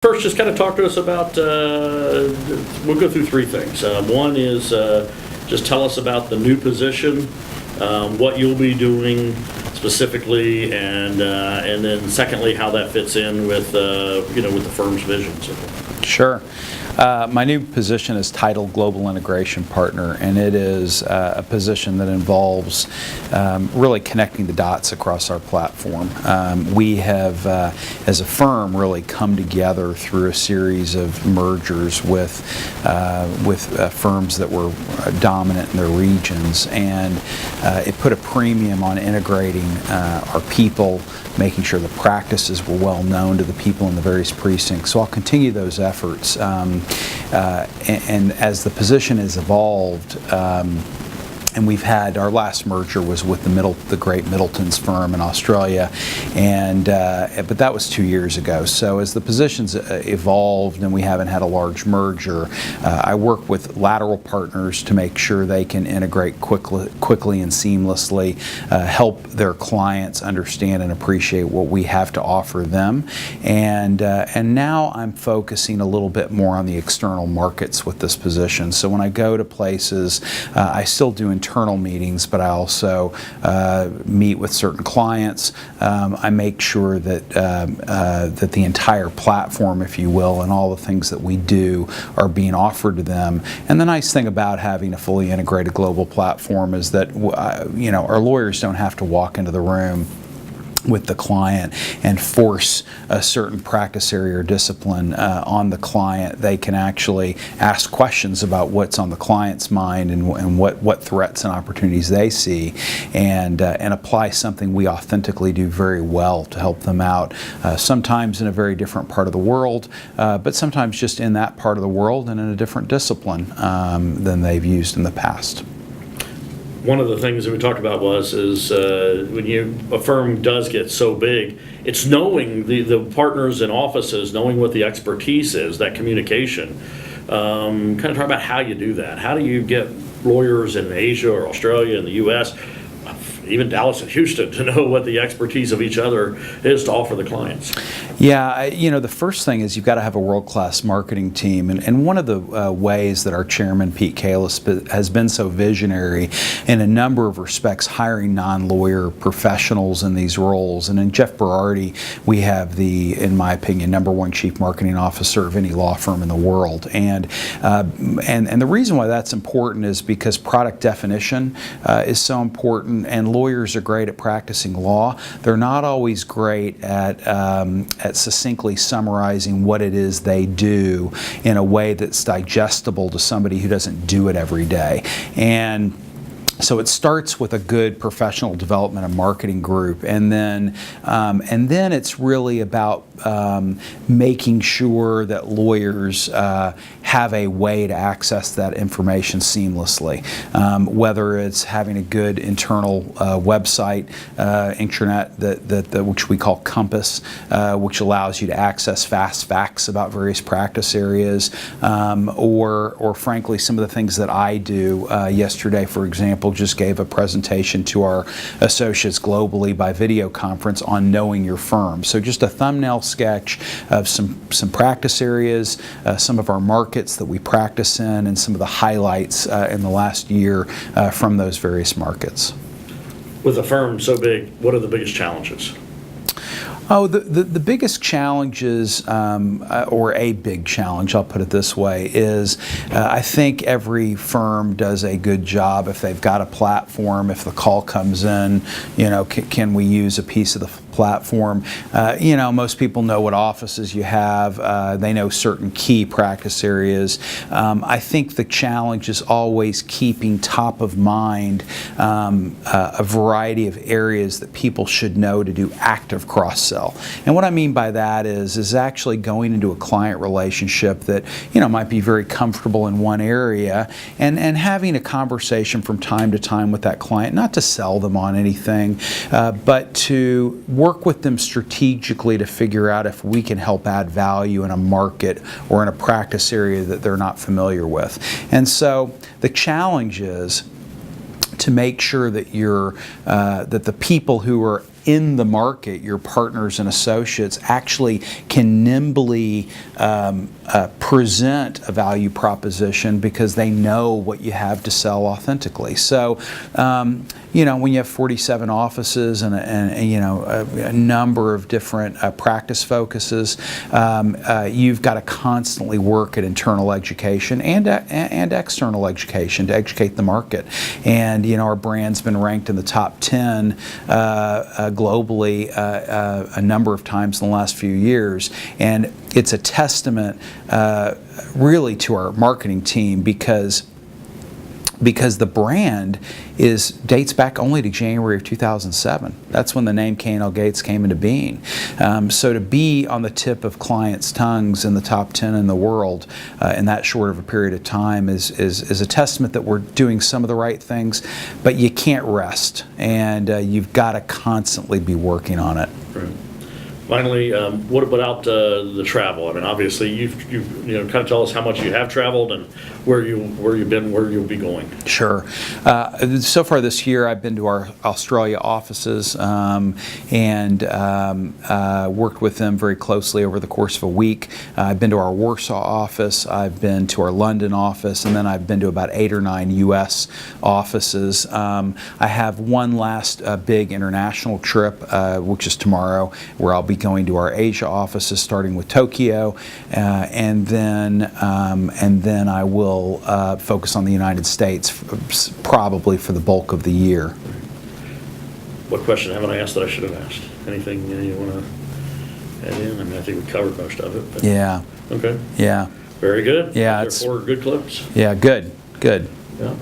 First, just kind of talk to us about, we'll go through three things. One is just tell us about the new position, what you'll be doing specifically, and then secondly, how that fits in with, with the firm's vision. Sure. My new position is titled Global Integration Partner, and it is a position that involves really connecting the dots across our platform. We have, as a firm, really come together through a series of mergers with firms that were dominant in their regions, and it put a premium on integrating our people, making sure the practices were well known to the people in the various precincts. So I'll continue those efforts. And as the position has evolved, and we've had, our last merger was with the great Middleton's firm in Australia, and but that was 2 years ago. So as the positions evolved and we haven't had a large merger, I work with lateral partners to make sure they can integrate quickly and seamlessly, help their clients understand and appreciate what we have to offer them, and now I'm focusing a little bit more on the external markets with this position. So when I go to places, I still do internal meetings, but I also meet with certain clients. I make sure that that the entire platform, if you will, and all the things that we do are being offered to them. And the nice thing about having a fully integrated global platform is that our lawyers don't have to walk into the room with the client and force a certain practice area or discipline on the client. They can actually ask questions about what's on the client's mind and what threats and opportunities they see, and apply something we authentically do very well to help them out, sometimes in a very different part of the world, but sometimes just in that part of the world and in a different discipline than they've used in the past. One of the things that we talked about is when a firm does get so big, it's knowing the partners and offices, knowing what the expertise is, that communication. Kind of talk about how you do that. How do you get lawyers in Asia or Australia and the U.S., even Dallas and Houston, to know what the expertise of each other is to offer the clients? Yeah, the first thing is you've got to have a world-class marketing team, and one of the ways that our chairman, Pete Kalis, has been so visionary in a number of respects, hiring non-lawyer professionals in these roles. And in Jeff Berardi, we have in my opinion, #1 chief marketing officer of any law firm in the world. And the reason why that's important is because product definition is so important, and lawyers are great at practicing law. They're not always great at succinctly summarizing what it is they do in a way that's digestible to somebody who doesn't do it every day. And so it starts with a good professional development and marketing group, and then it's really about making sure that lawyers have a way to access that information seamlessly, whether it's having a good internal website, intranet which we call Compass, which allows you to access fast facts about various practice areas, or frankly some of the things that I do. Yesterday, for example, just gave a presentation to our associates globally by video conference on knowing your firm. So just a thumbnail sketch of some practice areas, some of our markets that we practice in, and some of the highlights in the last year from those various markets. With a firm so big, what are the biggest challenges? Oh, the biggest challenges, or a big challenge, I'll put it this way, is I think every firm does a good job if they've got a platform. If the call comes in, can we use a piece of the platform? Most people know what offices you have. They know certain key practice areas. I think the challenge is always keeping top of mind a variety of areas that people should know to do active cross-sell. And what I mean by that is actually going into a client relationship that might be very comfortable in one area, and having a conversation from time to time with that client, not to sell them on anything, but to work with them strategically to figure out if we can help add value in a market or in a practice area that they're not familiar with. And so the challenge is to make sure that that the people who are in the market, your partners and associates actually can nimbly present a value proposition because they know what you have to sell authentically. So, when you have 47 offices and a number of different practice focuses, you've got to constantly work at internal education and external education to educate the market. And our brand's been ranked in the top 10 globally a number of times in the last few years, and it's a testament really to our marketing team because the brand dates back only to January of 2007. That's when the name K&L Gates came into being. So to be on the tip of clients' tongues in the top 10 in the world in that short of a period of time is a testament that we're doing some of the right things, but you can't rest, and you've got to constantly be working on it. Right. Finally, what about the travel? I mean, obviously, you've kind of tell us how much you have traveled and where you've been, where you'll be going. Sure. So far this year, I've been to our Australia offices and worked with them very closely over the course of a week. I've been to our Warsaw office, I've been to our London office, and then I've been to about 8 or 9 U.S. offices. I have one last big international trip, which is tomorrow, where I'll be going to our Asia offices, starting with Tokyo, and then I will focus on the United States probably for the bulk of the year. What question haven't I asked that I should have asked? Anything you want to add in? I mean, I think we covered most of it. But. Yeah. Okay. Yeah. Very good. Yeah. They're 4 good clips. Yeah. Good. Yeah.